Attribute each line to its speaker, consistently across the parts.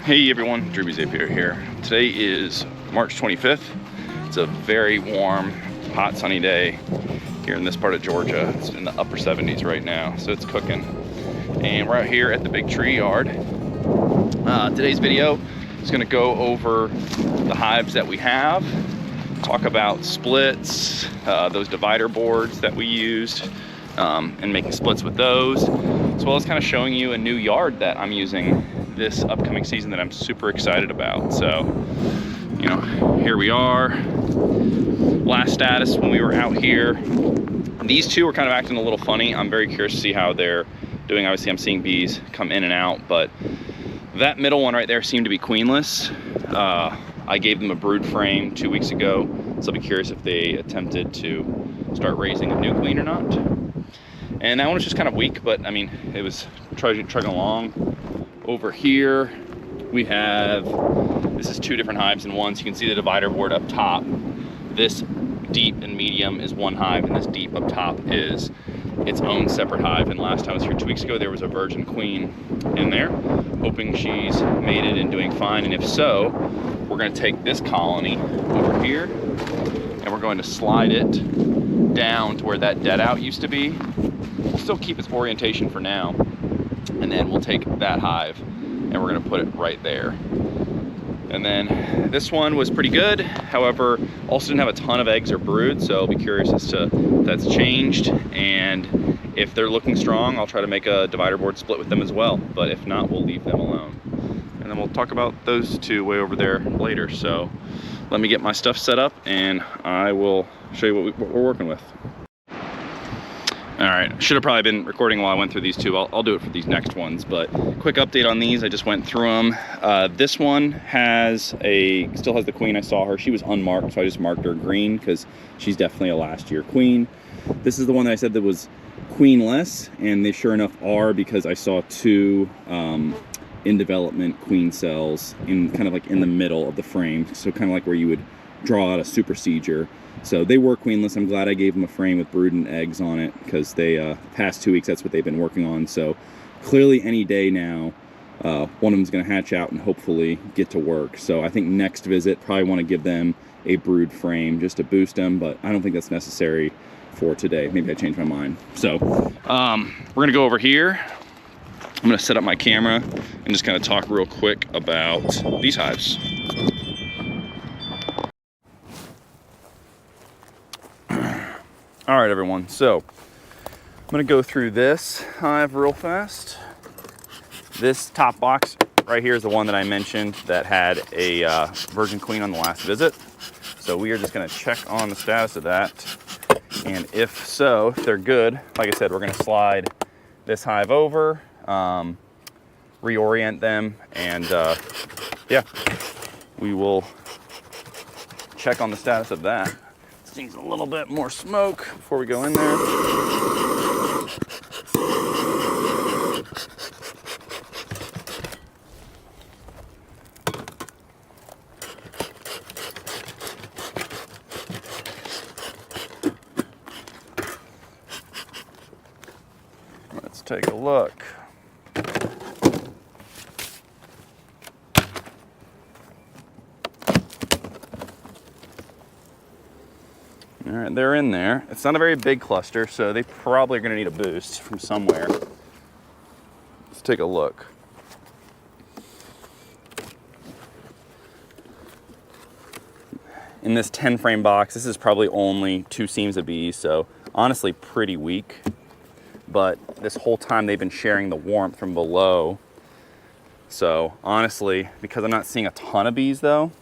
Speaker 1: Hey everyone, Drewby's Apiary here. Today is March 25th. It's a very warm, hot, sunny day here in this part of Georgia. It's in the upper 70s right now, so it's cooking. And we're out here at the Big Tree Yard. Today's video is going to go over the hives that we have, talk about splits, those divider boards that we used, and making splits with those, as well as kind of showing you a new yard that I'm using this upcoming season that I'm super excited about. So, you know, here we are. Last status when we were out here. These two are kind of acting a little funny. I'm very curious to see how they're doing. Obviously, I'm seeing bees come in and out, but that middle one right there seemed to be queenless. I gave them a brood frame 2 weeks ago, so I'll be curious if they attempted to start raising a new queen or not. And that one was just kind of weak, but I mean, it was trudging along. Over here, we have, this is two different hives in one, so you can see the divider board up top. This deep and medium is one hive, and this deep up top is its own separate hive. And last time I was here 2 weeks ago, there was a virgin queen in there, hoping she's mated and doing fine. And if so, we're gonna take this colony over here, and we're going to slide it down to where that dead out used to be. We'll still keep its orientation for now, and then we'll take that hive and we're gonna put it right there. And then this one was pretty good. However, also didn't have a ton of eggs or brood, so I'll be curious as to if that's changed. And if they're looking strong, I'll try to make a divider board split with them as well. But if not, we'll leave them alone. And then we'll talk about those two way over there later. So let me get my stuff set up and I will show you what we're working with. All right, should have probably been recording while I went through these two. I'll do it for these next ones, but quick update on these. I just went through them. This one still has the queen. I saw her. She was unmarked, so I just marked her green because she's definitely a last year queen. This is the one that I said that was queenless, and they sure enough are, because I saw two in development queen cells in kind of like in the middle of the frame, so kind of like where you would draw out a supersedure. So they were queenless. I'm glad I gave them a frame with brood and eggs on it, because they past 2 weeks, that's what they've been working on. So clearly any day now, one of them's going to hatch out and hopefully get to work. So I think next visit, probably want to give them a brood frame just to boost them, but I don't think that's necessary for today. Maybe I changed my mind. So we're going to go over here. I'm going to set up my camera and just kind of talk real quick about these hives. All right, everyone, so I'm gonna go through this hive real fast. This top box right here is the one that I mentioned that had a virgin queen on the last visit. So we are just gonna check on the status of that. And if so, if they're good, like I said, we're gonna slide this hive over, reorient them, and yeah, we will check on the status of that. Needs a little bit more smoke before we go in there. Let's take a look. All right, they're in there. It's not a very big cluster, so they probably are going to need a boost from somewhere. Let's take a look. In this 10 frame box, this is probably only 2 seams of bees, so honestly pretty weak. But this whole time they've been sharing the warmth from below. So honestly, because I'm not seeing a ton of bees though,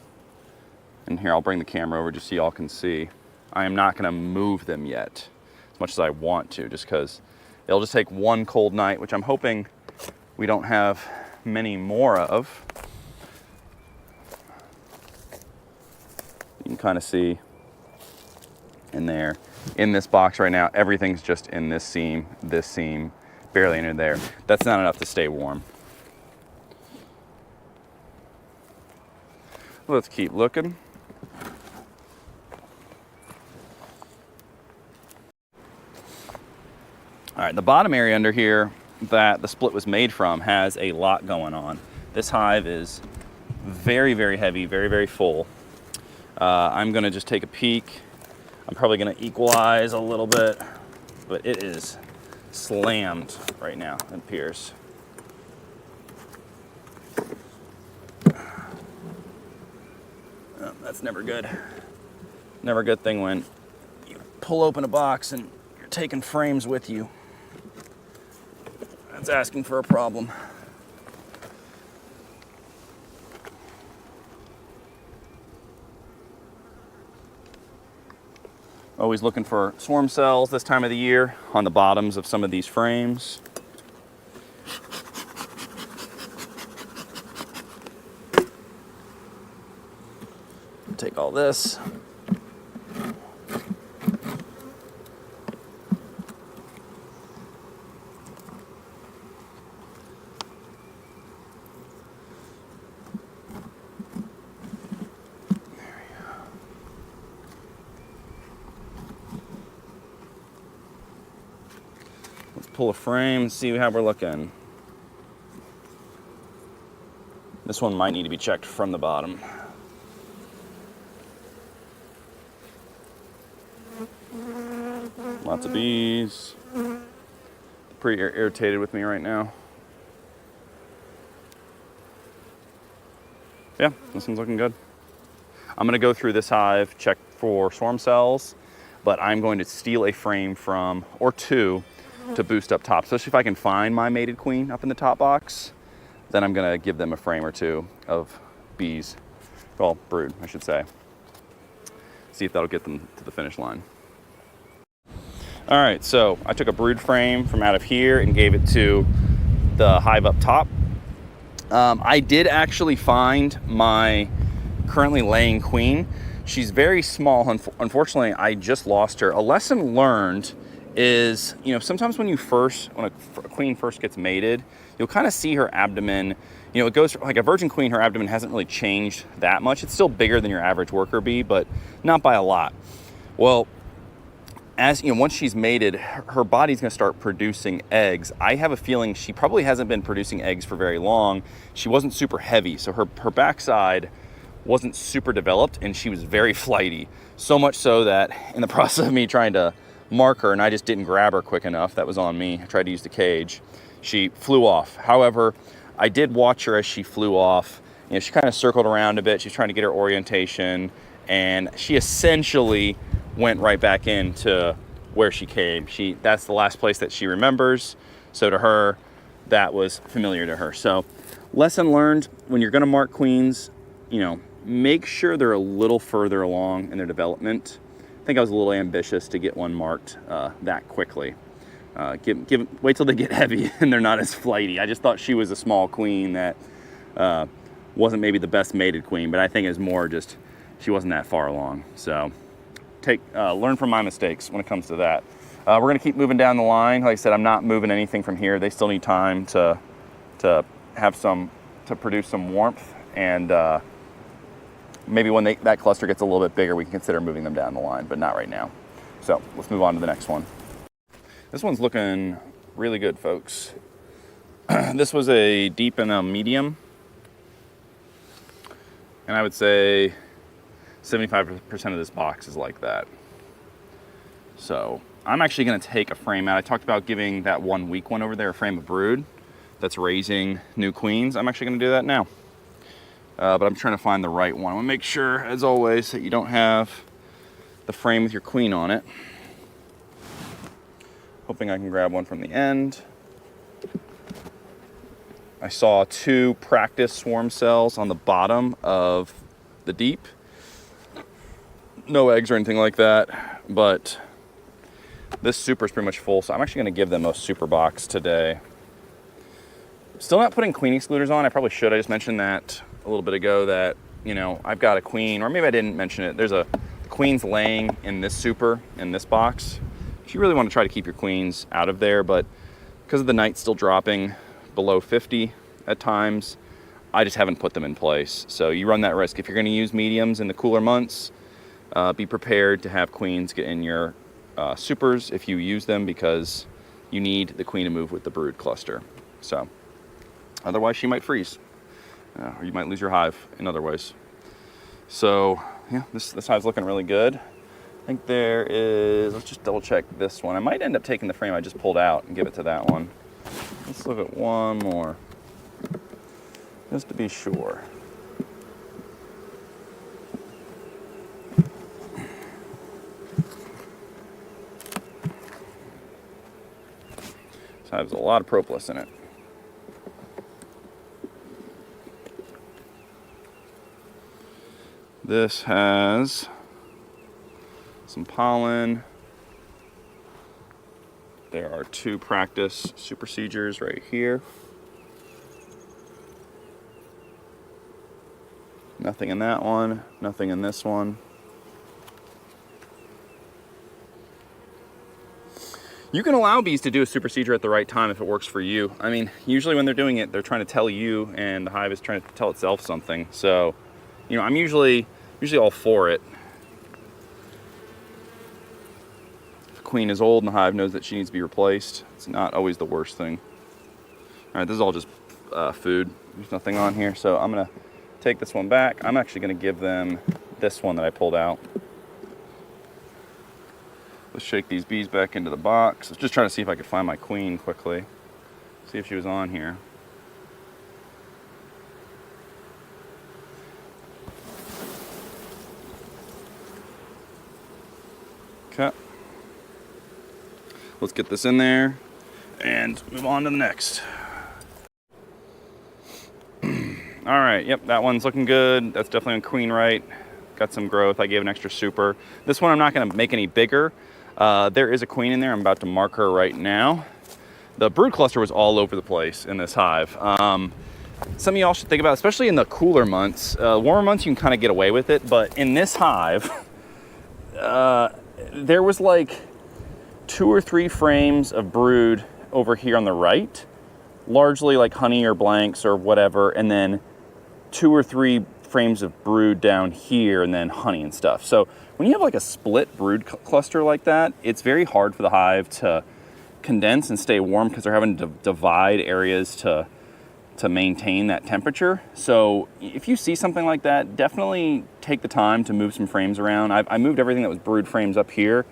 Speaker 1: and here I'll bring the camera over just so y'all can see, I am not gonna move them yet as much as I want to, just because it'll just take one cold night, which I'm hoping we don't have many more of. You can kind of see in there. In this box right now, everything's just in this seam, barely in there. That's not enough to stay warm. Let's keep looking. All right, the bottom area under here that the split was made from has a lot going on. This hive is very, very heavy, very, very full. I'm gonna just take a peek. I'm probably gonna equalize a little bit, but it is slammed right now, it appears. Oh, that's never good. Never a good thing when you pull open a box and you're taking frames with you. That's asking for a problem. Always looking for swarm cells this time of the year on the bottoms of some of these frames. Take all this. Let's pull a frame and see how we're looking. This one might need to be checked from the bottom. Lots of bees. Pretty irritated with me right now. Yeah, this one's looking good. I'm gonna go through this hive, check for swarm cells, but I'm going to steal a frame from, or two, to boost up top. Especially if I can find my mated queen up in the top box, then I'm gonna give them a frame or two of bees. Well, brood, I should say. See if that'll get them to the finish line. All right, so I took a brood frame from out of here and gave it to the hive up top. I did actually find my currently laying queen. She's very small. Unfortunately, I just lost her. A lesson learned is, sometimes when a queen first gets mated, you'll kind of see her abdomen, it goes like a virgin queen, her abdomen hasn't really changed that much. It's still bigger than your average worker bee, but not by a lot. Well, once she's mated, her body's gonna start producing eggs. I have a feeling she probably hasn't been producing eggs for very long. She wasn't super heavy, so her backside wasn't super developed, and she was very flighty. So much so that in the process of me trying to mark her, and I just didn't grab her quick enough, that was on me, I tried to use the cage, she flew off. However, I did watch her as she flew off. She kind of circled around a bit. She's trying to get her orientation, and she essentially went right back into where she came. That's the last place that she remembers. So to her, that was familiar to her. So lesson learned, when you're gonna mark queens, make sure they're a little further along in their development. I think I was a little ambitious to get one marked that quickly. Wait till they get heavy and they're not as flighty. I just thought she was a small queen that wasn't maybe the best mated queen, but I think it's more just she wasn't that far along. So learn from my mistakes when it comes to that. We're gonna keep moving down the line. Like I said, I'm not moving anything from here. They still need time to produce some warmth, and maybe when that cluster gets a little bit bigger, we can consider moving them down the line, but not right now. So let's move on to the next one. This one's looking really good, folks. This was a deep and a medium, and I would say 75% of this box is like that. So I'm actually gonna take a frame out. I talked about giving that 1 week one over there a frame of brood that's raising new queens. I'm actually gonna do that now. But I'm trying to find the right one. I wanna make sure, as always, that you don't have the frame with your queen on it. Hoping I can grab one from the end. I saw 2 practice swarm cells on the bottom of the deep. No eggs or anything like that, but this super is pretty much full, so I'm actually gonna give them a super box today. Still not putting queen excluders on. I probably should. I just mentioned that a little bit ago that, I've got a queen, or maybe I didn't mention it. There's the queen's laying in this super, in this box. If you really want to try to keep your queens out of there, but because of the night still dropping below 50 at times, I just haven't put them in place. So you run that risk. If you're gonna use mediums in the cooler months, be prepared to have queens get in your supers if you use them, because you need the queen to move with the brood cluster. So otherwise she might freeze. or you might lose your hive in other ways. So yeah, this hive's looking really good. I think there is, let's just double check this one. I might end up taking the frame I just pulled out and give it to that one. Let's look at one more, just to be sure. This hive has a lot of propolis in it. This has some pollen. There are 2 practice supersedures right here. Nothing in that one, nothing in this one. You can allow bees to do a supersedure at the right time if it works for you. I mean, usually when they're doing it, they're trying to tell you, and the hive is trying to tell itself something. So, you know, I'm usually all for it. If the queen is old and the hive knows that she needs to be replaced, it's not always the worst thing. All right, this is all just food. There's nothing on here, so I'm gonna take this one back. I'm actually gonna give them this one that I pulled out. Let's shake these bees back into the box. I was just trying to see if I could find my queen quickly. See if she was on here. Okay. Let's get this in there and move on to the next. All right, yep, that one's looking good. That's definitely on queen right. Got some growth. I gave an extra super. This one I'm not gonna make any bigger. There is a queen in there. I'm about to mark her right now. The brood cluster was all over the place in this hive. Some of y'all should think about, especially in the cooler months. Warmer months, you can kind of get away with it, but in this hive, there was like 2 or 3 frames of brood over here on the right, largely like honey or blanks or whatever, and then 2 or 3 frames of brood down here, and then honey and stuff. So when you have like a split brood cluster like that, it's very hard for the hive to condense and stay warm because they're having to divide areas to maintain that temperature. So if you see something like that, definitely take the time to move some frames around. I moved everything that was brood frames up here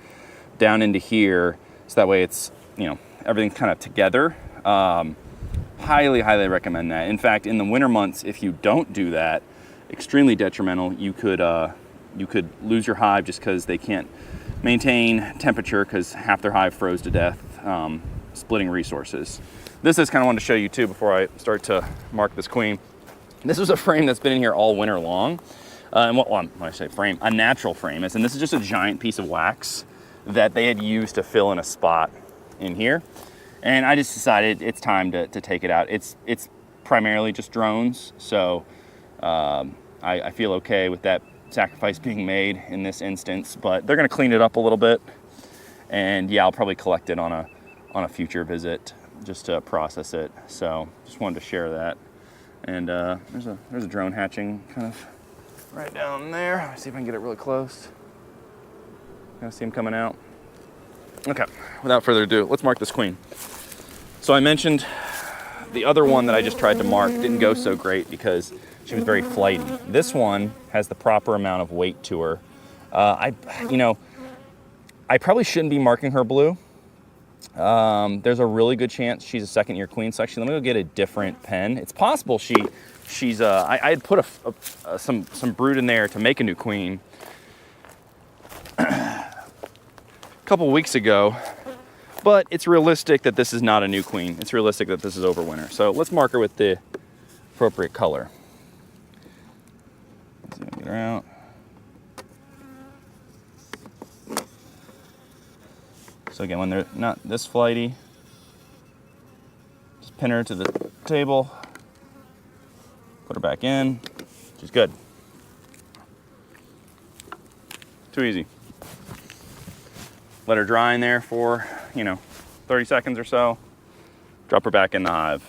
Speaker 1: down into here, so that way it's, you know, everything's kind of together. Highly recommend that. In fact, in the winter months, if you don't do that, extremely detrimental. You could lose your hive just because they can't maintain temperature because half their hive froze to death, splitting resources. This is kind of wanted to show you too before I start to mark this queen. This was a frame that's been in here all winter long. And when I say frame, a natural frame is, and this is just a giant piece of wax that they had used to fill in a spot in here. And I just decided it's time to take it out. It's primarily just drones, so I feel okay with that sacrifice being made in this instance, but they're gonna clean it up a little bit. And yeah, I'll probably collect it on a future visit just to process it. So just wanted to share that. And there's a drone hatching kind of right down there. Let's see if I can get it really close. Kind of see him coming out. Okay, without further ado, let's mark this queen. So I mentioned the other one that I just tried to mark didn't go so great because she was very flighty. This one has the proper amount of weight to her. I probably shouldn't be marking her blue. There's a really good chance she's a second-year queen. So actually, let me go get a different pen. It's possible she's. I had put some brood in there to make a new queen a couple weeks ago, but it's realistic that this is not a new queen. It's realistic that this is over winter. So let's mark her with the appropriate color. Let's see if I can get her out. So again, when they're not this flighty, just pin her to the table, put her back in. She's good. Too easy. Let her dry in there for, 30 seconds or so. Drop her back in the hive.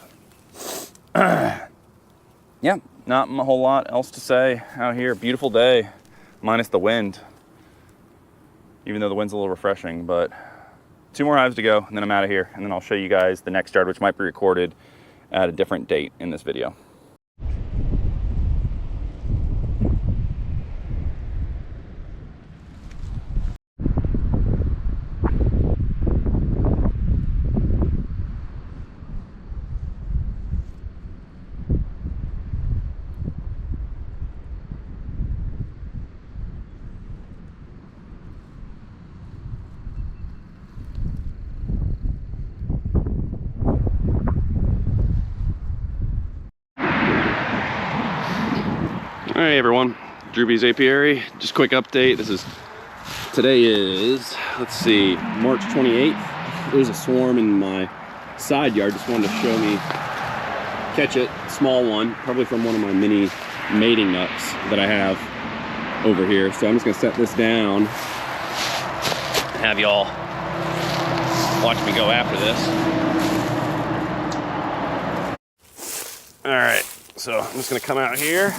Speaker 1: Yeah, not a whole lot else to say out here. Beautiful day, minus the wind. Even though the wind's a little refreshing, but 2 more hives to go, and then I'm out of here. And then I'll show you guys the next yard, which might be recorded at a different date in this video. Hey everyone, Drew B's Apiary. Just quick update. Today is, let's see, March 28th. There's a swarm in my side yard. Just wanted to show me, catch it, small one, probably from one of my mini mating nuts that I have over here. So I'm just gonna set this down and have y'all watch me go after this. All right, so I'm just gonna come out here.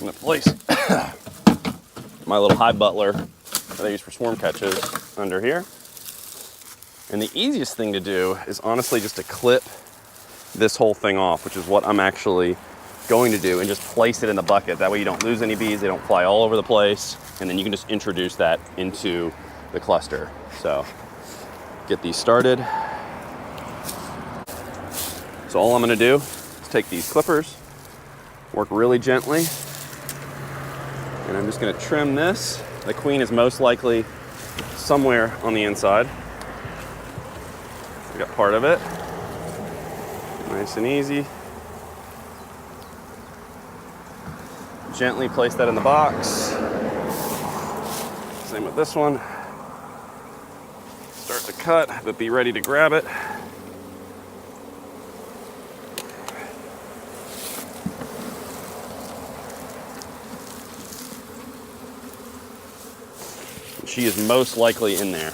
Speaker 1: I'm gonna place my little hive butler that I use for swarm catches under here. And the easiest thing to do is honestly just to clip this whole thing off, which is what I'm actually going to do, and just place it in the bucket. That way you don't lose any bees, they don't fly all over the place, and then you can just introduce that into the cluster. So get these started. So all I'm gonna do is take these clippers, work really gently, and I'm just gonna trim this. The queen is most likely somewhere on the inside. We got part of it. Nice and easy. Gently place that in the box. Same with this one. Start to cut, but be ready to grab it. She is most likely in there.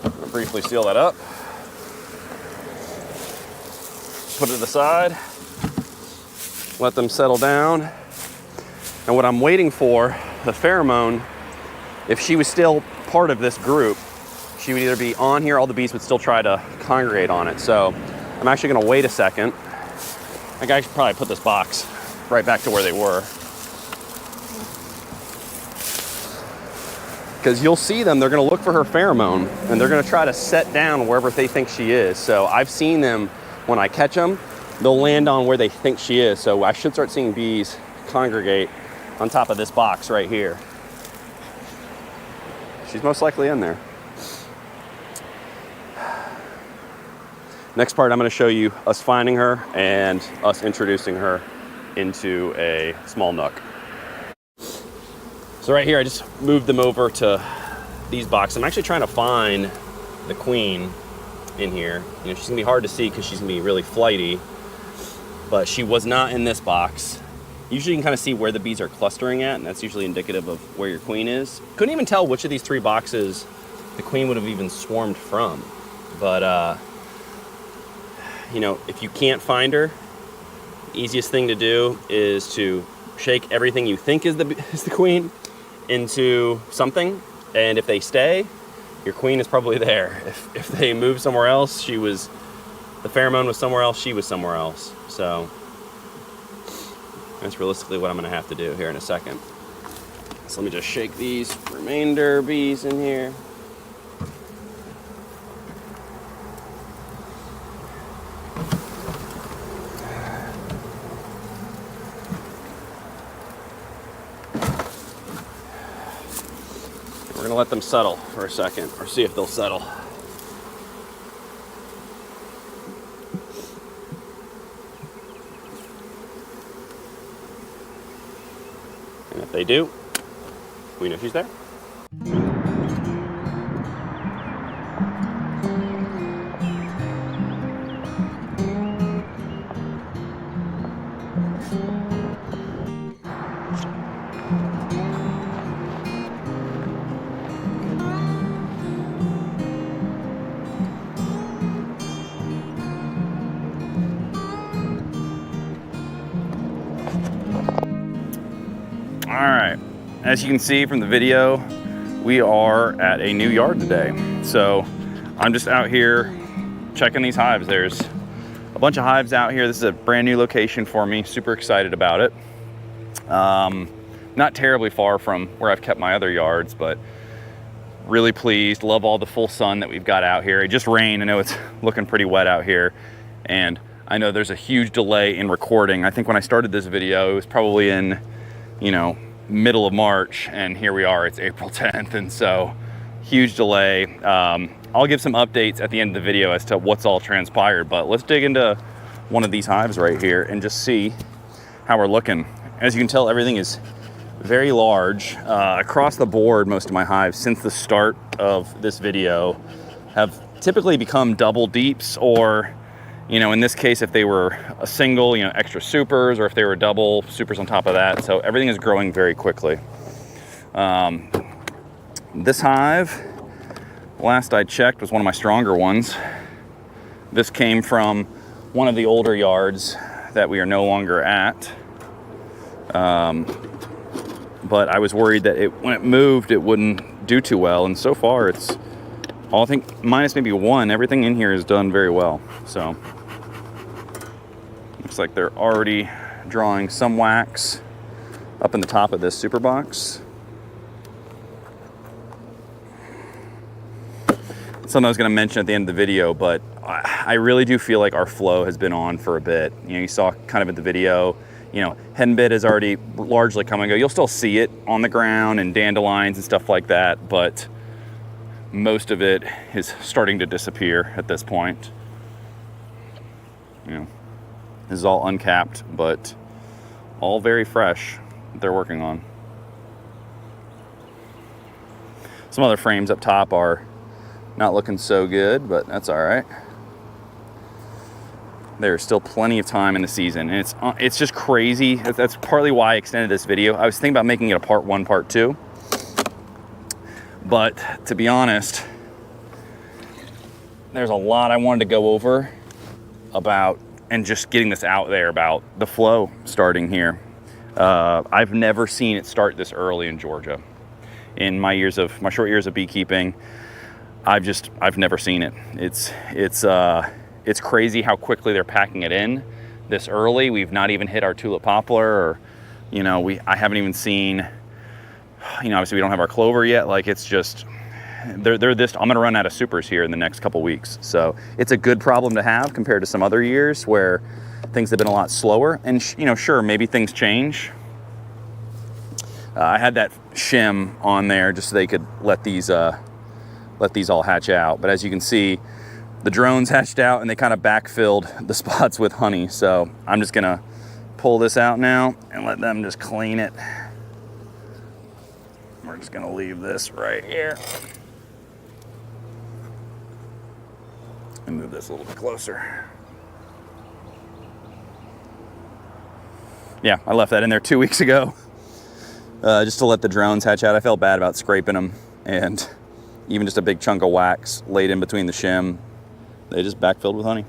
Speaker 1: I'll briefly seal that up. Put it aside. Let them settle down. And what I'm waiting for, the pheromone, if she was still part of this group, she would either be on here, all the bees would still try to congregate on it. So I'm actually gonna wait a second. I think I should probably put this box right back to where they were. Because you'll see them, they're gonna look for her pheromone and they're gonna try to set down wherever they think she is. So I've seen them, when I catch them, they'll land on where they think she is. So I should start seeing bees congregate on top of this box right here. She's most likely in there. Next part, I'm gonna show you us finding her and us introducing her into a small nook. So right here, I just moved them over to these boxes. I'm actually trying to find the queen in here. You know, she's gonna be hard to see because she's gonna be really flighty, but she was not in this box. Usually you can kind of see where the bees are clustering at, and that's usually indicative of where your queen is. Couldn't even tell which of these three boxes the queen would have even swarmed from. But, you know, if you can't find her, the easiest thing to do is to shake everything you think is the queen into something, and if they stay, your queen is probably there. If they move somewhere else, the pheromone was somewhere else, she was somewhere else. So that's realistically what I'm gonna have to do here in a second. So let me just shake these remainder bees in here. We're gonna let them settle for a second, or see if they'll settle. And if they do, we know she's there. All right, as you can see from the video, we are at a new yard today. So I'm just out here checking these hives. There's a bunch of hives out here. This is a brand new location for me. Super excited about it. Not terribly far from where I've kept my other yards, but really pleased. Love all the full sun that we've got out here. It just rained. I know it's looking pretty wet out here, and I know there's a huge delay in recording. I think when I started this video, it was probably in, you know, middle of March, and here we are, it's April 10th, and so huge delay. I'll give some updates at the end of the video as to what's all transpired, but let's dig into one of these hives right here and just see how we're looking. As you can tell, everything is very large. Across the board, most of my hives since the start of this video have typically become double deeps, or, you know, in this case, if they were a single, you know, extra supers, or if they were double supers on top of that. So everything is growing very quickly. This hive, last I checked, was one of my stronger ones. This came from one of the older yards that we are no longer at. But I was worried that when it moved, it wouldn't do too well. And so far, it's all, I think, minus maybe one, everything in here is done very well. So looks like they're already drawing some wax up in the top of this super box. Something I was going to mention at the end of the video, but I really do feel like our flow has been on for a bit. You know, you saw kind of in the video, you know, henbit is already largely come and go. You'll still see it on the ground and dandelions and stuff like that, but most of it is starting to disappear at this point. You know, this is all uncapped, but all very fresh that they're working on. Some other frames up top are not looking so good, but that's all right. There's still plenty of time in the season, and it's just crazy. That's partly why I extended this video. I was thinking about making it a part 1, part 2, but to be honest, there's a lot I wanted to go over about, and just getting this out there about the flow starting here. I've never seen it start this early in Georgia. In my short years of beekeeping, I've never seen it. It's crazy how quickly they're packing it in this early. We've not even hit our tulip poplar, or, you know, I haven't even seen, you know, obviously we don't have our clover yet. Like, it's just, I'm gonna run out of supers here in the next couple weeks. So it's a good problem to have compared to some other years where things have been a lot slower. And you know, sure, maybe things change. I had that shim on there just so they could let these all hatch out. But as you can see, the drones hatched out and they kind of backfilled the spots with honey. So I'm just gonna pull this out now and let them just clean it. We're just gonna leave this right here. And move this a little bit closer. Yeah, I left that in there 2 weeks ago, just to let the drones hatch out. I felt bad about scraping them, and even just a big chunk of wax laid in between the shim, they just backfilled with honey.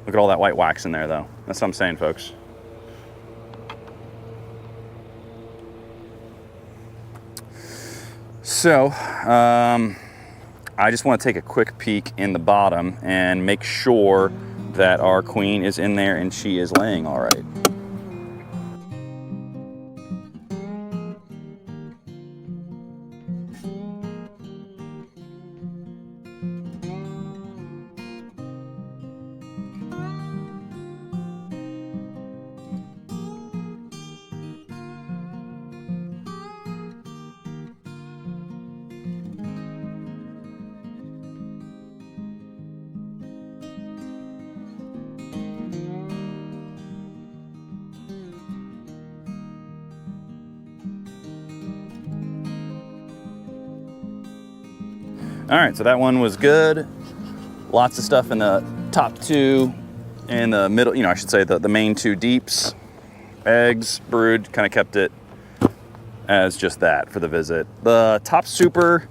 Speaker 1: Look at all that white wax in there, though. That's what I'm saying, folks. So, I just want to take a quick peek in the bottom and make sure that our queen is in there and she is laying all right. All right, so that one was good. Lots of stuff in the top two and the middle, you know, I should say the main two deeps. Eggs, brood, kind of kept it as just that for the visit. The top super,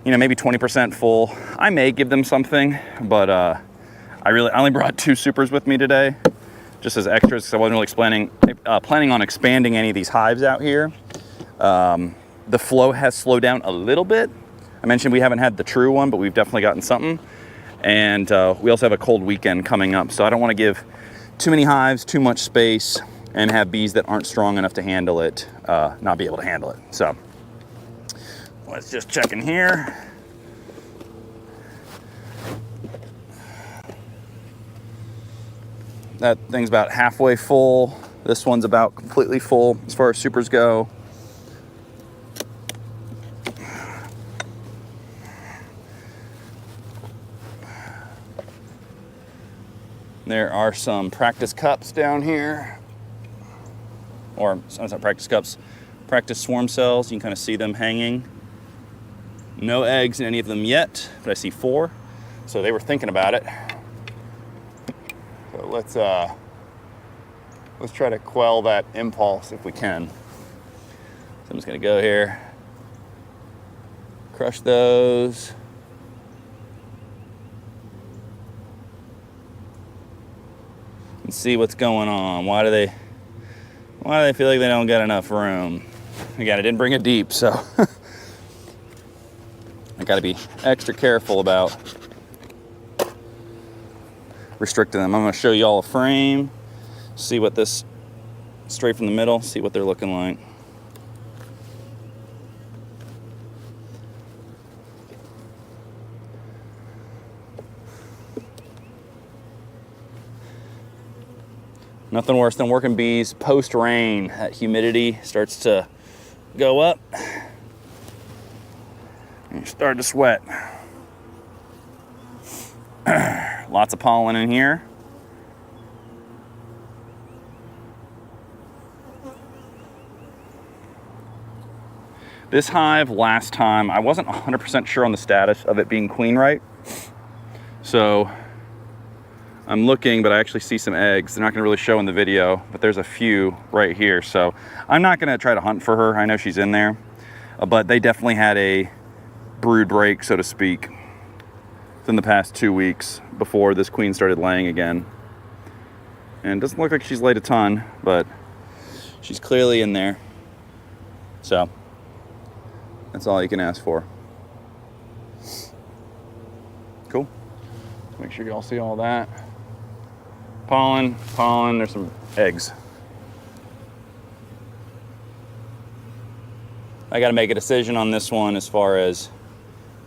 Speaker 1: you know, maybe 20% full. I may give them something, but I only brought 2 supers with me today, just as extras, because I wasn't really planning on expanding any of these hives out here. The flow has slowed down a little bit. I mentioned we haven't had the true one, but we've definitely gotten something. And we also have a cold weekend coming up, so I don't want to give too many hives, too much space, and have bees that aren't strong enough to handle it, not be able to handle it. So let's just check in here. That thing's about halfway full. This one's about completely full as far as supers go. There are some practice cups down here. or sorry, not practice cups, practice swarm cells. You can kind of see them hanging. No eggs in any of them yet, but I see 4. So they were thinking about it. So let's try to quell that impulse if we can. So I'm just gonna go here, crush those. And see what's going on. Why do they feel like they don't get enough room? Again, I didn't bring it deep, so I gotta be extra careful about restricting them. I'm gonna show you all a frame, see what this, straight from the middle, see what they're looking like. Nothing worse than working bees post-rain. That humidity starts to go up. And you start to sweat. Lots of pollen in here. This hive last time, I wasn't 100% sure on the status of it being queen right. So I'm looking, but I actually see some eggs. They're not gonna really show in the video, but there's a few right here. So I'm not gonna try to hunt for her. I know she's in there, but they definitely had a brood break, so to speak, in the past 2 weeks before this queen started laying again. And it doesn't look like she's laid a ton, but she's clearly in there. So that's all you can ask for. Cool. Make sure you all see all that. Pollen, there's some eggs. I gotta make a decision on this one as far as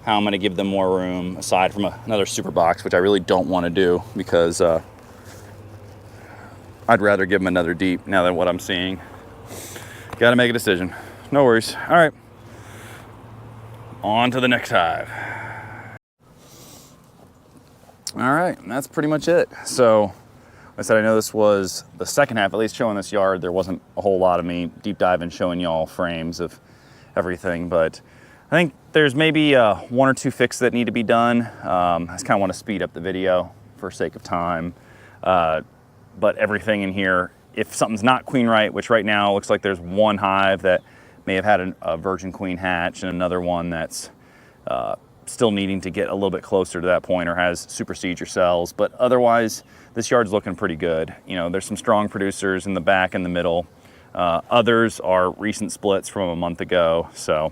Speaker 1: how I'm gonna give them more room aside from another super box, which I really don't wanna do because I'd rather give them another deep now than what I'm seeing. Gotta make a decision. No worries. All right. On to the next hive. All right, and that's pretty much it. So, like I said, I know this was the second half, at least showing this yard. There wasn't a whole lot of me deep diving, showing y'all frames of everything, but I think there's maybe 1 or 2 fixes that need to be done. I just kind of want to speed up the video for sake of time. But everything in here, if something's not queen right, which right now looks like there's 1 hive that may have had a virgin queen hatch and another one that's still needing to get a little bit closer to that point or has supersedure cells, but otherwise this yard's looking pretty good. You know, there's some strong producers in the back and the middle. Others are recent splits from a month ago. So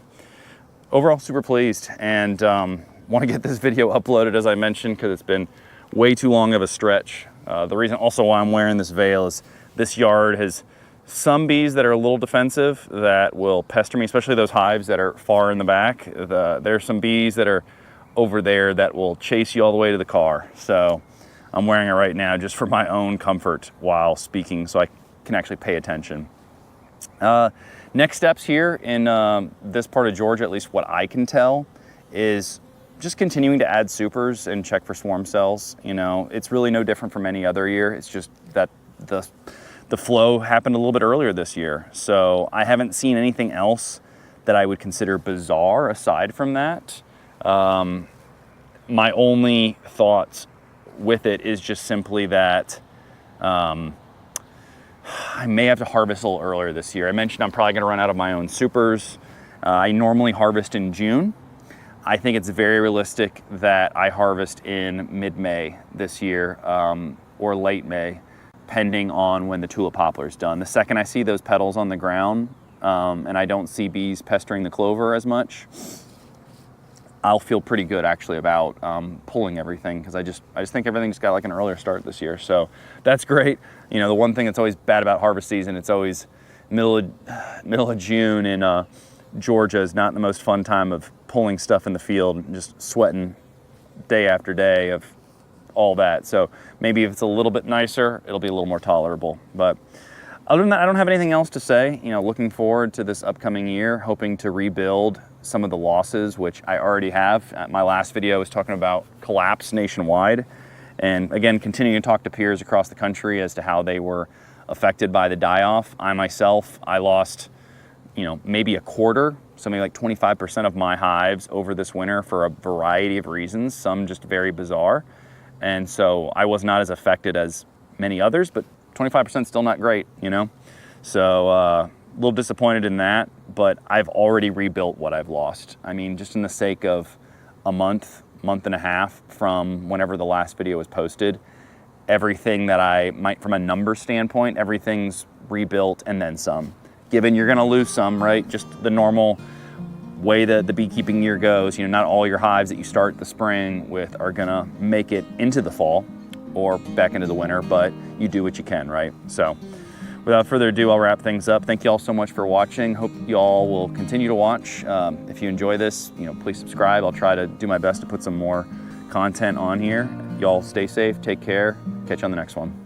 Speaker 1: overall, super pleased, and want to get this video uploaded, as I mentioned, because it's been way too long of a stretch. The reason also why I'm wearing this veil is this yard has some bees that are a little defensive that will pester me, especially those hives that are far in the back. There's some bees that are over there that will chase you all the way to the car. So I'm wearing it right now just for my own comfort while speaking, so I can actually pay attention. Next steps here in this part of Georgia, at least what I can tell, is just continuing to add supers and check for swarm cells. You know, it's really no different from any other year. It's just that the flow happened a little bit earlier this year. So I haven't seen anything else that I would consider bizarre aside from that. My only thoughts with it is just simply that I may have to harvest a little earlier this year. I mentioned I'm probably gonna run out of my own supers. I normally harvest in June. I think it's very realistic that I harvest in mid-May this year, or late May, depending on when the tulip poplar is done. The second I see those petals on the ground and I don't see bees pestering the clover as much, I'll feel pretty good actually about pulling everything, because I just think everything's got like an earlier start this year. So that's great. You know, the one thing that's always bad about harvest season, it's always middle of June in Georgia is not the most fun time of pulling stuff in the field, just sweating day after day of all that. So maybe if it's a little bit nicer, it'll be a little more tolerable. But other than that, I don't have anything else to say. You know, looking forward to this upcoming year, hoping to rebuild some of the losses, which I already have. My last video was talking about collapse nationwide. And again, continuing to talk to peers across the country as to how they were
Speaker 2: affected by the die-off. I lost, maybe a quarter, something like 25% of my hives over this winter for a variety of reasons, some just very bizarre. And so I was not as affected as many others, but 25% still not great, So a little disappointed in that, but I've already rebuilt what I've lost. I mean, just in the sake of a month and a half from whenever the last video was posted, everything that I might, from a number standpoint, everything's rebuilt and then some. Given you're gonna lose some, right? Just the normal way that the beekeeping year goes, not all your hives that you start the spring with are gonna make it into the fall or back into the winter, but you do what you can, right? So without further ado, I'll wrap things up. Thank you all so much for watching. Hope you all will continue to watch. If you enjoy this, please subscribe. I'll try to do my best to put some more content on here. Y'all stay safe, take care. Catch you on the next one.